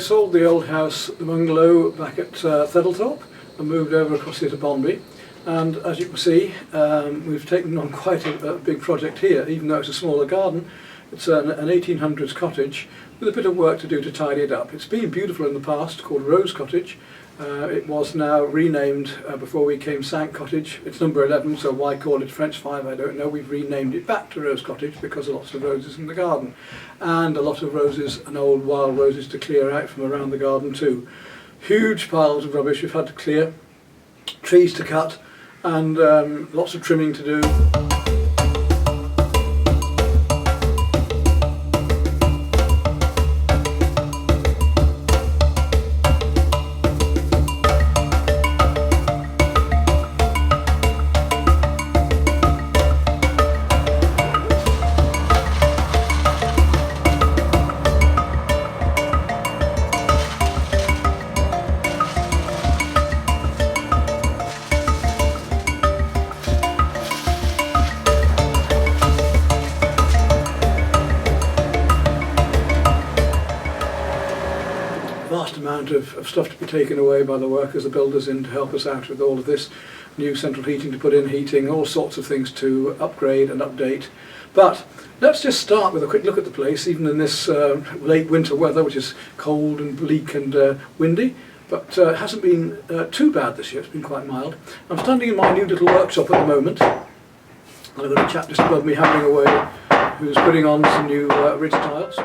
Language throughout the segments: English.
sold the old house, the bungalow, back at Thedlethorpe and moved over across here to Bonby. And as you can see, we've taken on quite a big project here, even though it's a smaller garden. It's an 1800s cottage with a bit of work to do to tidy it up. It's been beautiful in the past, called Rose Cottage. It was now renamed, before we came, Sank Cottage. It's number 11, so why call it French 5, I don't know. We've renamed it back to Rose Cottage because of lots of roses in the garden. And a lot of roses and old wild roses to clear out from around the garden too. Huge piles of rubbish we've had to clear, trees to cut, and lots of trimming to do. Vast amount of stuff to be taken away by the workers, the builders in to help us out with all of this. New central heating to put in, heating, all sorts of things to upgrade and update. But let's just start with a quick look at the place, even in this late winter weather, which is cold and bleak and windy. But it hasn't been too bad this year, it's been quite mild. I'm standing in my new little workshop at the moment, and I've got a chap just above me hammering away who's putting on some new ridge tiles.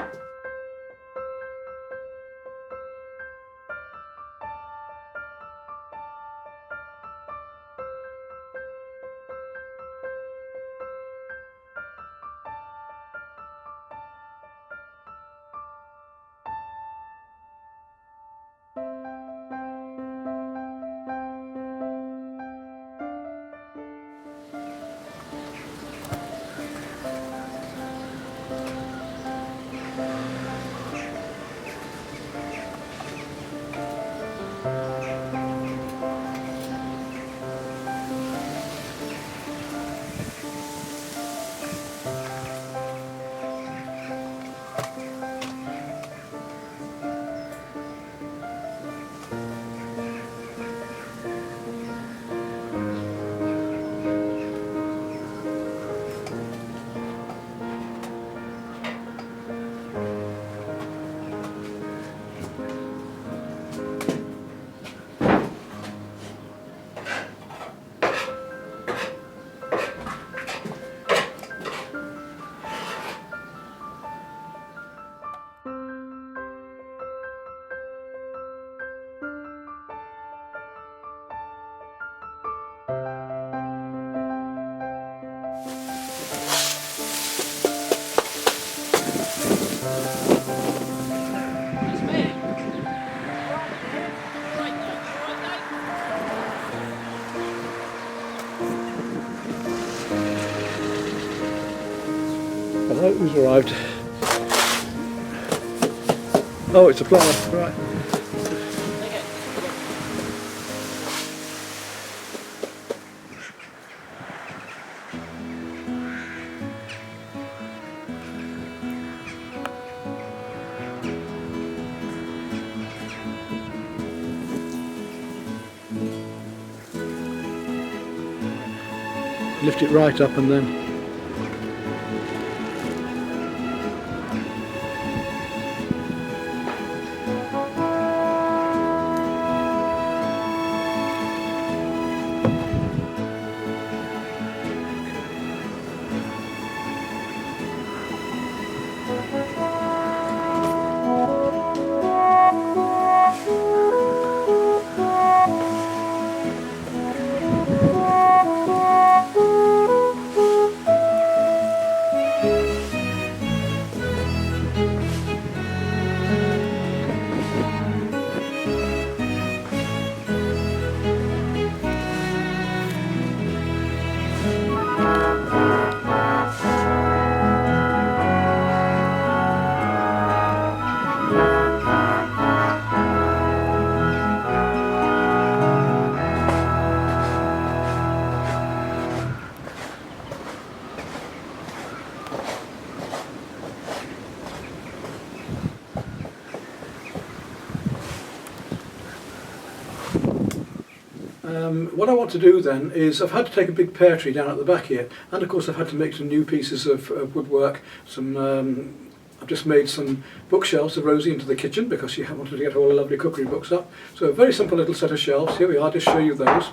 Hello, who's arrived? Oh, it's a plumber, right. Lift it right up and then What I want to do then is I've had to take a big pear tree down at the back here, and of course I've had to make some new pieces of woodwork. I've just made some bookshelves for Rosie into the kitchen because she wanted to get all the lovely cookery books up. So a very simple little set of shelves. Here we are, just show you those.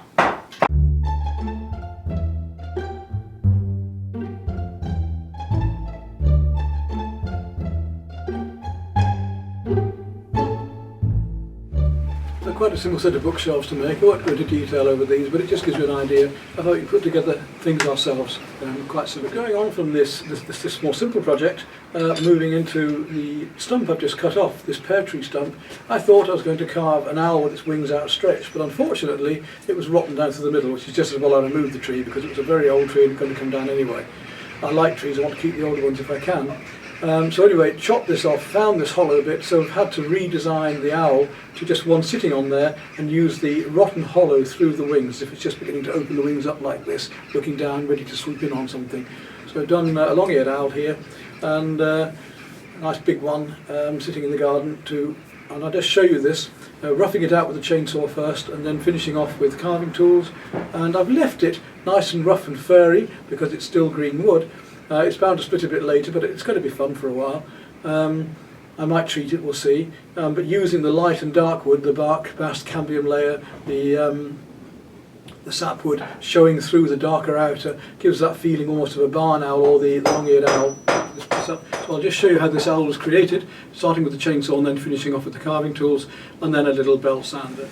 Quite a simple set of bookshelves to make. I won't go into detail over these, but it just gives you an idea of how you put together things ourselves. Quite simple. Going on from this more simple project, moving into the stump I've just cut off, this pear tree stump, I thought I was going to carve an owl with its wings outstretched, but unfortunately it was rotten down through the middle, which is just as well I removed the tree because it was a very old tree and going to come down anyway. I like trees, I want to keep the older ones if I can. So anyway, chopped this off, found this hollow bit, so I've had to redesign the owl to just one sitting on there and use the rotten hollow through the wings, if it's just beginning to open the wings up like this, looking down, ready to swoop in on something. So I've done a long-eared owl here, and a nice big one sitting in the garden too. And I'll just show you this, roughing it out with a chainsaw first and then finishing off with carving tools. And I've left it nice and rough and furry because it's still green wood. It's bound to split a bit later, but it's going to be fun for a while. I might treat it, we'll see. But using the light and dark wood, the bark, bast, cambium layer, the sapwood showing through the darker outer, gives that feeling almost of a barn owl or the long-eared owl. So I'll just show you how this owl was created, starting with the chainsaw and then finishing off with the carving tools, and then a little bell sander.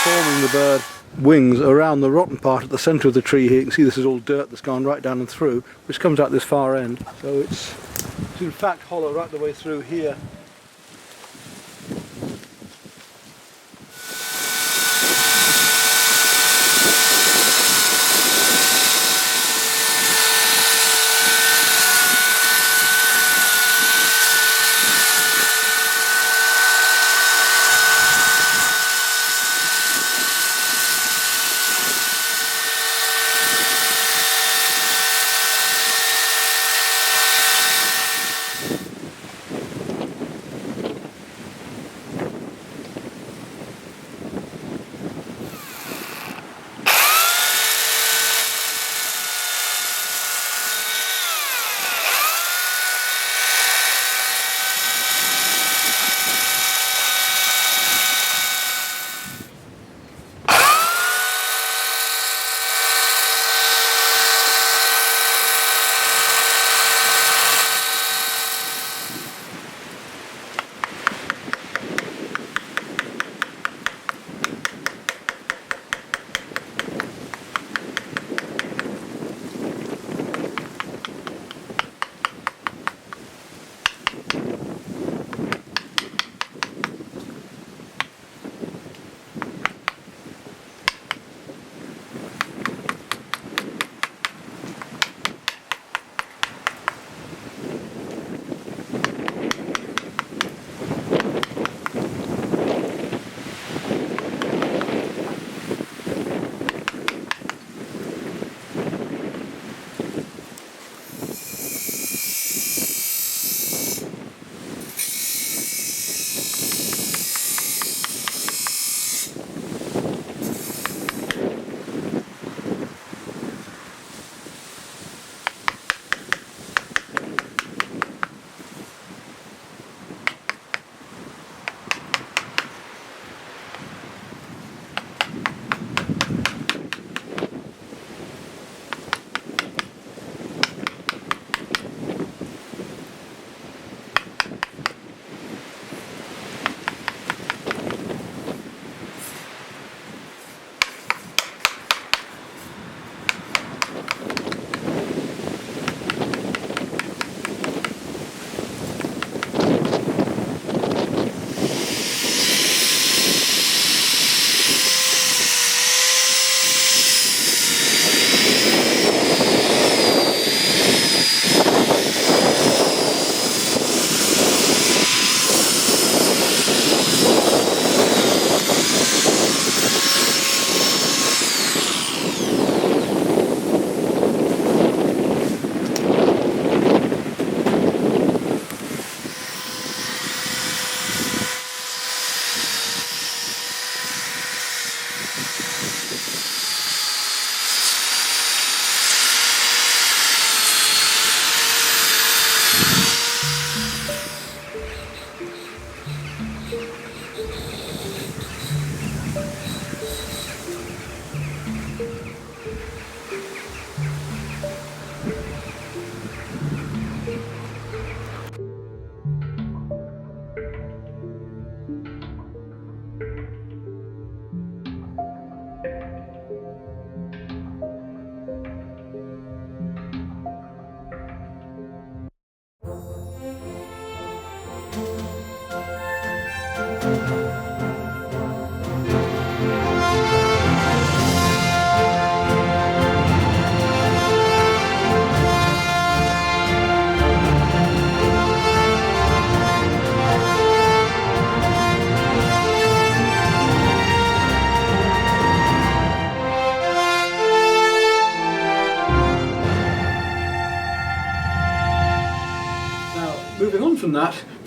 Forming the bird wings around the rotten part at the centre of the tree here. You can see this is all dirt that's gone right down and through, which comes out this far end. So it's in fact hollow right the way through here.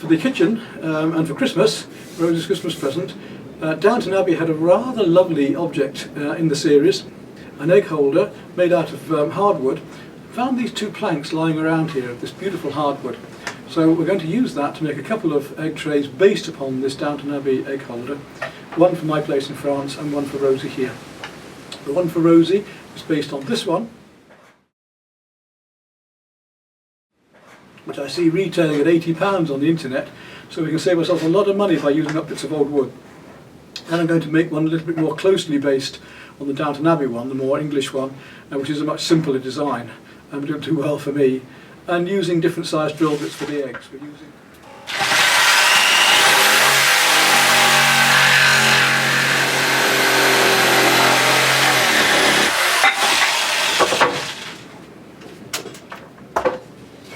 For the kitchen and for Christmas, Rose's Christmas present, Downton Abbey had a rather lovely object in the series, an egg holder made out of hardwood. Found these two planks lying around here of this beautiful hardwood. So we're going to use that to make a couple of egg trays based upon this Downton Abbey egg holder. One for my place in France and one for Rosie here. The one for Rosie is based on this one, which I see retailing at £80 on the internet, so we can save ourselves a lot of money by using up bits of old wood. And I'm going to make one a little bit more closely based on the Downton Abbey one, the more English one, which is a much simpler design, and didn't do well for me. And using different sized drill bits for the eggs. We're using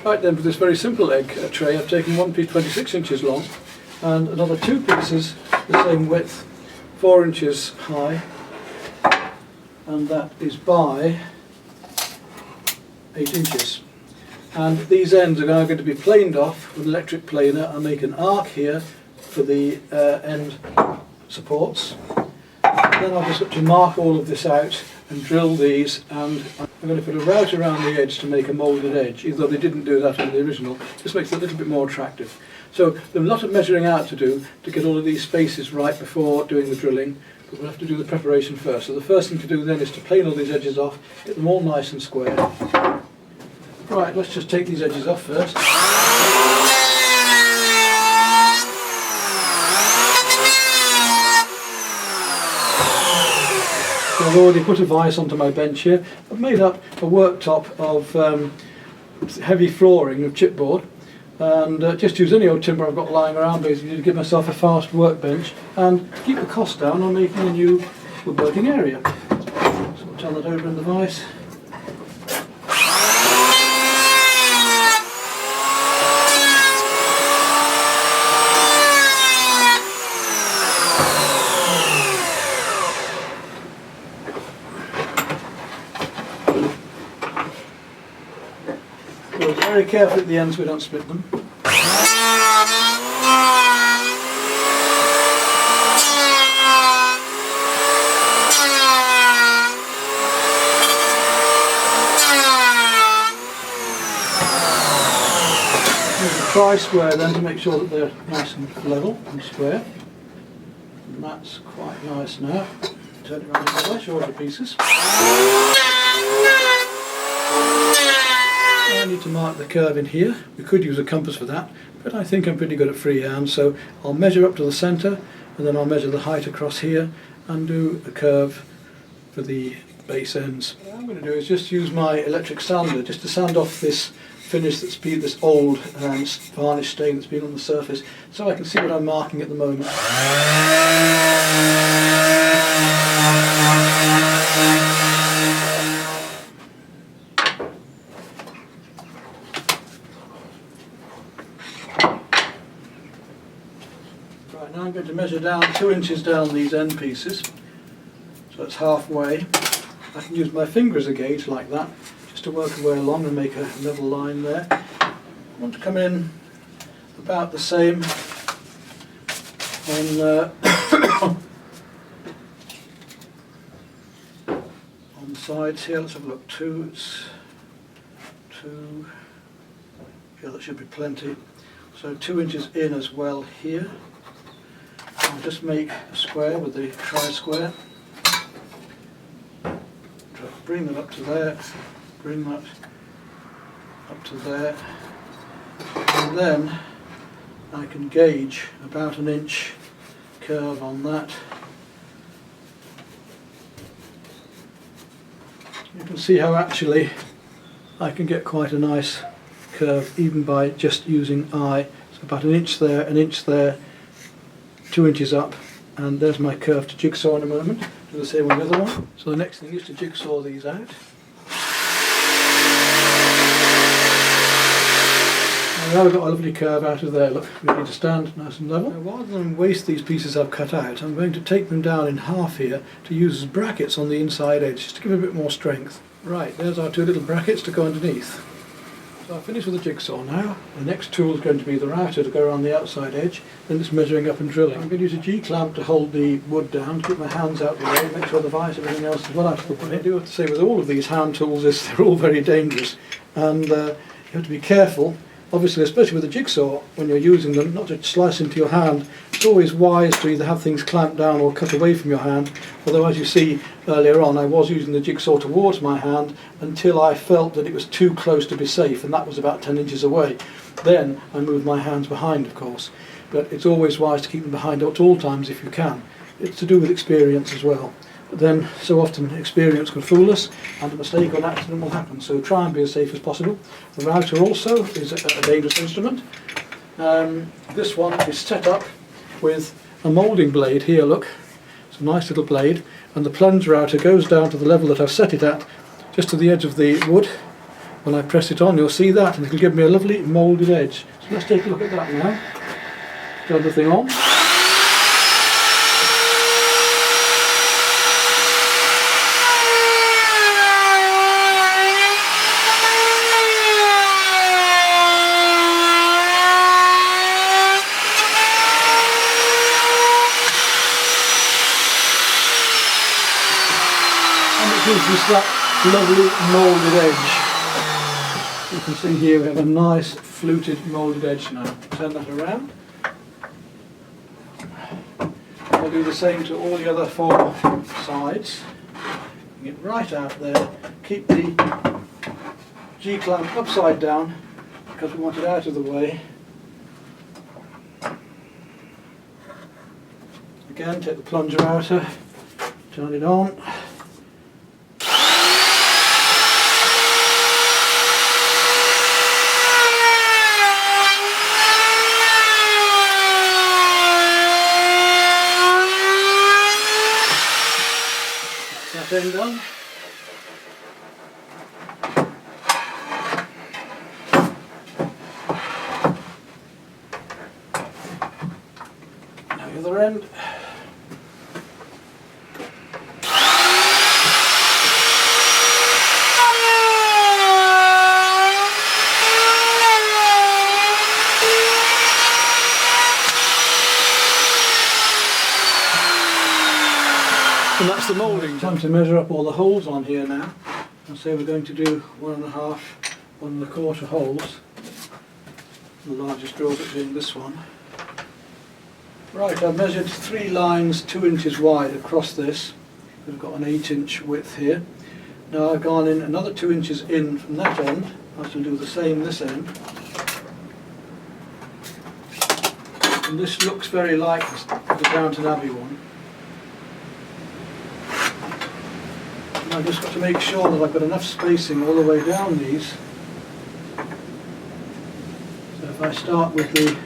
Right then, for this very simple egg tray, I've taken one piece 26 inches long and another two pieces the same width, 4 inches high, and that is by 8 inches. And these ends are now going to be planed off with an electric planer. I'll make an arc here for the end supports. Then I've just got to mark all of this out and drill these, and I'm going to put a route around the edge to make a moulded edge, even though they didn't do that in the original. Just makes it a little bit more attractive. So there's a lot of measuring out to do to get all of these spaces right before doing the drilling, but we'll have to do the preparation first. So the first thing to do then is to plane all these edges off, get them all nice and square. Right, let's just take these edges off first. So I've already put a vise onto my bench here. I've made up a worktop of heavy flooring of chipboard, and just use any old timber I've got lying around basically to give myself a fast workbench and keep the cost down on making a new woodworking area. So I'll turn that over in the vise. Very careful at the ends so we don't split them. Try square then to make sure that they're nice and level and square. And that's quite nice now. Turn it around into shorter pieces. I need to mark the curve in here. We could use a compass for that, but I think I'm pretty good at freehand, so I'll measure up to the centre and then I'll measure the height across here and do a curve for the base ends. What I'm going to do is just use my electric sander just to sand off this finish that's been this old varnish stain that's been on the surface, so I can see what I'm marking at the moment. Right, now I'm going to measure down 2 inches down these end pieces, so it's halfway. I can use my finger as a gauge like that, just to work my way along and make a level line there. I want to come in about the same on, on the sides here. Let's have a look. 2, it's 2, yeah, that should be plenty. So 2 inches in as well here. I'll just make a square with the tri-square. Bring that up to there, bring that up to there, and then I can gauge about an inch curve on that. You can see how actually I can get quite a nice curve even by just using eye. So about an inch there, 2 inches up, and there's my curve to jigsaw in a moment. Do the same with the other one. So the next thing is to jigsaw these out. And now I've got a lovely curve out of there, look, ready to stand nice and level. Now, rather than waste these pieces I've cut out, I'm going to take them down in half here to use as brackets on the inside edge, just to give it a bit more strength. Right, there's our 2 little brackets to go underneath. So I've finished with the jigsaw now. The next tool is going to be the router to go around the outside edge, then it's measuring up and drilling. I'm going to use a G-clamp to hold the wood down, to keep my hands out of the way, make sure the vise and everything else is well out of the way. What I do have to say with all of these hand tools is they're all very dangerous, and you have to be careful. Obviously, especially with a jigsaw, when you're using them, not to slice into your hand. It's always wise to either have things clamped down or cut away from your hand, although as you see earlier on, I was using the jigsaw towards my hand until I felt that it was too close to be safe, and that was about 10 inches away. Then I moved my hands behind, of course, but it's always wise to keep them behind at all times if you can. It's to do with experience as well. But then, so often, experience can fool us, and a mistake or an accident will happen, so try and be as safe as possible. The router also is a dangerous instrument. This one is set up with a moulding blade here, look. It's a nice little blade, and the plunge router goes down to the level that I've set it at, just to the edge of the wood. When I press it on, you'll see that, and it'll give me a lovely moulded edge. So let's take a look at that now. Turn the thing on. Gives us that lovely moulded edge. You can see here we have a nice fluted moulded edge now. Turn that around. I'll do the same to all the other 4 sides. Get right out there. Keep the G-clamp upside down because we want it out of the way. Again, take the plunger router, turn it on. End done. Now the other end. And that's the moulding. Time to measure up all the holes on here now. And say we're going to do 1.5, 1.25 holes. The largest drill bit being this one. Right, I've measured 3 lines 2 inches wide across this. We've got an 8-inch width here. Now I've gone in another 2 inches in from that end. I shall do the same this end. And this looks very like the Downton Abbey one. I've just got to make sure that I've got enough spacing all the way down these. So if I start with the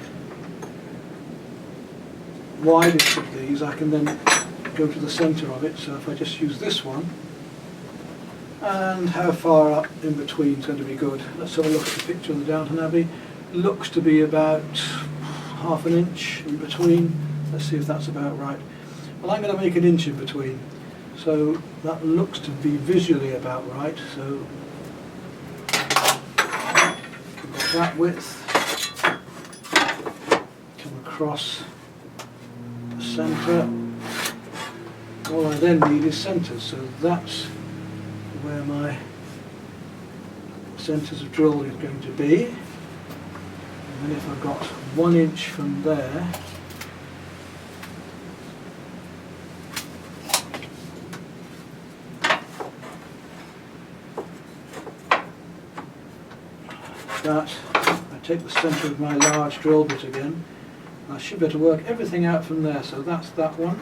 widest of these, I can then go to the centre of it. So if I just use this one, and how far up in between is going to be good. Let's have a look at the picture of the Downton Abbey. Looks to be about 1/2 inch in between. Let's see if that's about right. Well, I'm going to make an inch in between. So that looks to be visually about right. So we've got that width, come across the centre. All I then need is centres, so that's where my centres of drill is going to be. And then if I've got 1 inch from there, that, I take the centre of my large drill bit again. I should be able to work everything out from there, so that's that one.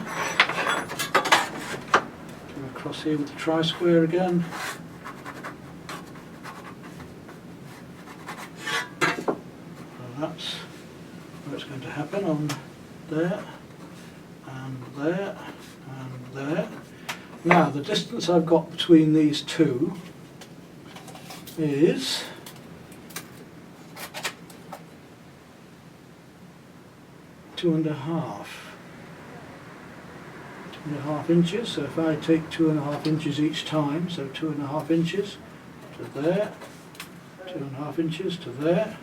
Come across here with the tri-square again. And that's where it's going to happen, on there, and there, and there. Now the distance I've got between these two is 2.5 inches. So if I take 2.5 inches each time, so 2.5 inches to there, 2.5 inches to there,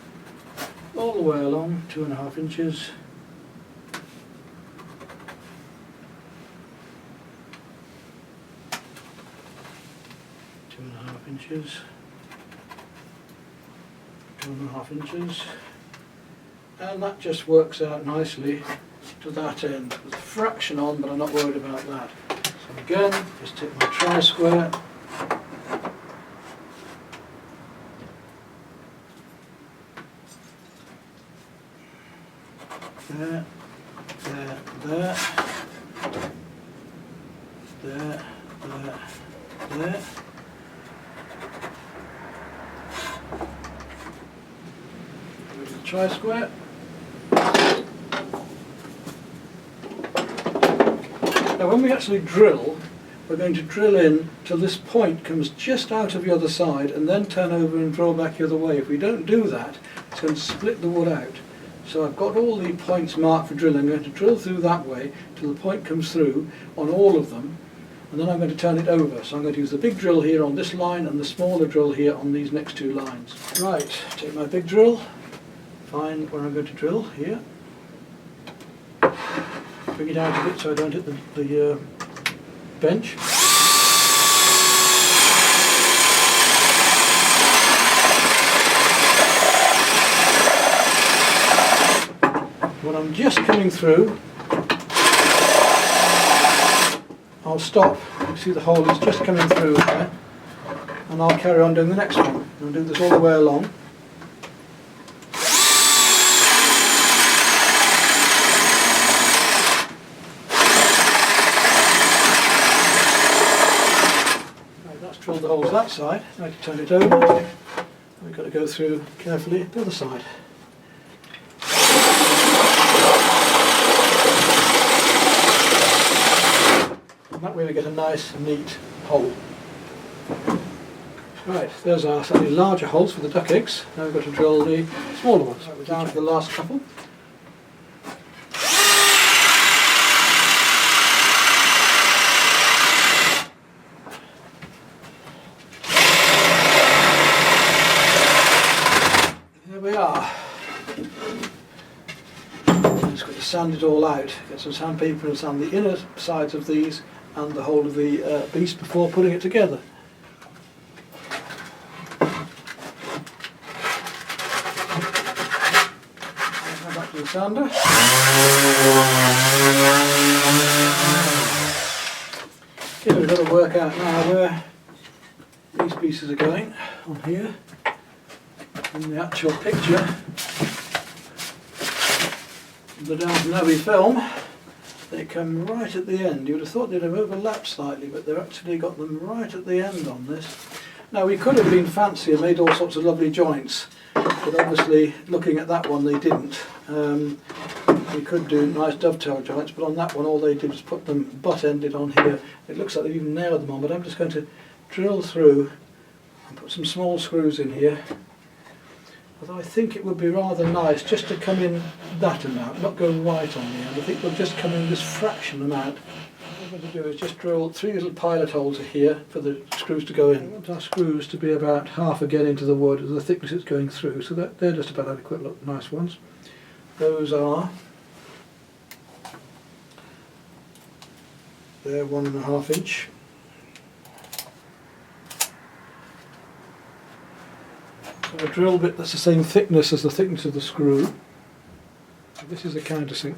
all the way along, 2.5 inches. Inches, 2.5 inches, and that just works out nicely to that end. There's a fraction on, but I'm not worried about that. So again, just take my tri-square, there, there, there, there, there, there. Tri-square. Now when we actually drill, we're going to drill in till this point comes just out of the other side and then turn over and drill back the other way. If we don't do that, it's going to split the wood out. So I've got all the points marked for drilling. I'm going to drill through that way till the point comes through on all of them, and then I'm going to turn it over. So I'm going to use the big drill here on this line and the smaller drill here on these next two lines. Right, take my big drill. Find where I'm going to drill here. Bring it out a bit so I don't hit the bench. When I'm just coming through, I'll stop. You see the hole is just coming through there, and I'll carry on doing the next one. I'll do this all the way along. Drill the holes that side, I can turn it over. We've got to go through carefully the other side. And that way we get a nice, neat hole. Right, there's our slightly larger holes for the duck eggs. Now we've got to drill the smaller ones. Right, we're down to the last couple. Sand it all out, get some sandpaper and sand the inner sides of these and the whole of the beast before putting it together. Back to the sander. Okay, we've got to work out now where these pieces are going on here in the actual picture. The Downton Abbey film, they come right at the end. You would have thought they'd have overlapped slightly, but they've actually got them right at the end on this. Now we could have been fancy and made all sorts of lovely joints, but obviously looking at that one they didn't. We could do nice dovetail joints, but on that one all they did was put them butt-ended on here. It looks like they've even nailed them on, but I'm just going to drill through and put some small screws in here. Although I think it would be rather nice just to come in that amount, not go right on the end. I think we'll just come in this fraction amount. What we're going to do is just drill 3 little pilot holes here for the screws to go in. I want our screws to be about half again into the wood as the thickness it's going through, so that they're just about adequate, look, nice ones. Those are, they're 1.5 inch. A drill bit that's the same thickness as the thickness of the screw. This is a countersink.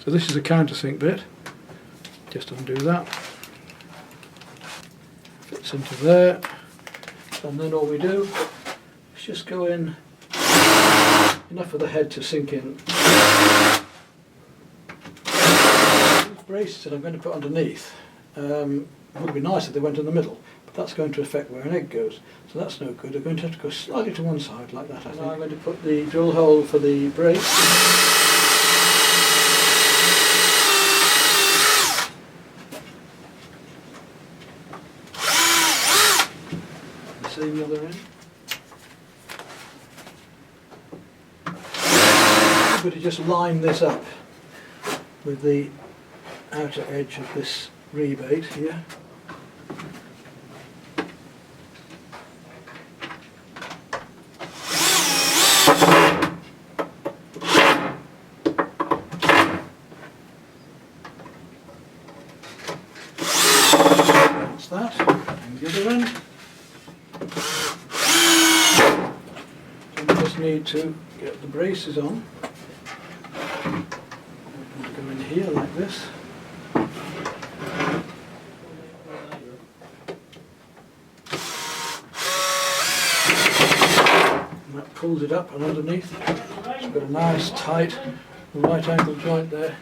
So this is a countersink bit. Just undo that. Fits into there. And then all we do is just go in enough for the head to sink in. These braces that I'm going to put underneath, it would be nice if they went in the middle. That's going to affect where an egg goes, so that's no good. I'm going to have to go slightly to one side like that, I think. Now I'm going to put the drill hole for the brace. The same other end. I'm going to just line this up with the outer edge of this rebate here. need to get the braces on. Go in here like this. And that pulls it up and underneath. It's got a nice tight right angle joint there.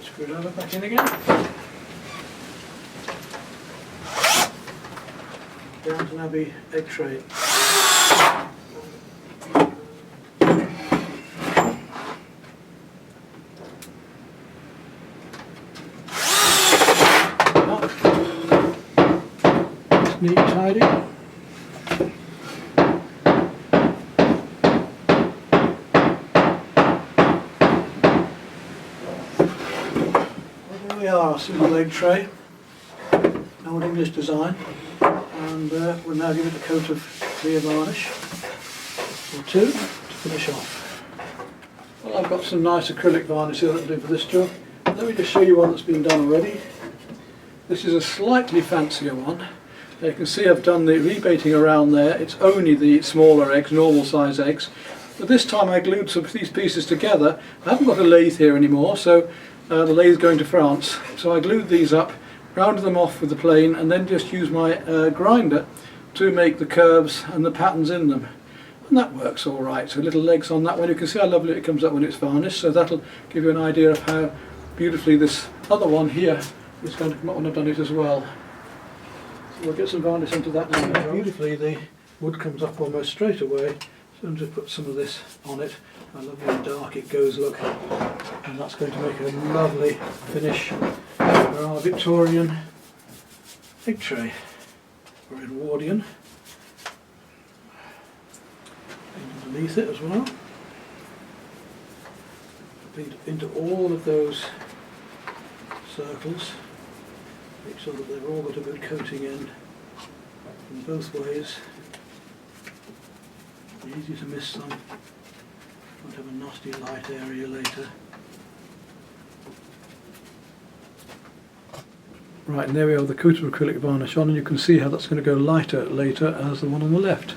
Screwdriver back in again. Downton Abbey egg tray. It's neat and tidy. Here we are, a single egg tray, old English design, and we'll now give it a coat of clear varnish or two to finish off. Well, I've got some nice acrylic varnish here that'll do for this job. Let me just show you one that's been done already. This is a slightly fancier one. You can see I've done the rebaiting around there. It's only the smaller eggs, normal size eggs. But this time I glued some of these pieces together. I haven't got a lathe here anymore, so the lathe is going to France. So I glued these up, rounded them off with the plane, and then just used my grinder to make the curves and the patterns in them. And that works all right. So little legs on that one. You can see how lovely it comes up when it's varnished. So that'll give you an idea of how beautifully this other one here is going to come up when I've done it as well. So we'll get some varnish into that now. Beautifully the wood comes up almost straight away. So I'm just put some of this on it. How lovely and dark it goes, look. And that's going to make a lovely finish for our Victorian egg tray, or Edwardian. And underneath it as well. Paint into all of those circles. Make sure that they've all got a good coating in both ways. Easy to miss some. Won't have a nasty light area later. Right, and there we are, the coat of acrylic varnish on, and you can see how that's going to go lighter later as the one on the left.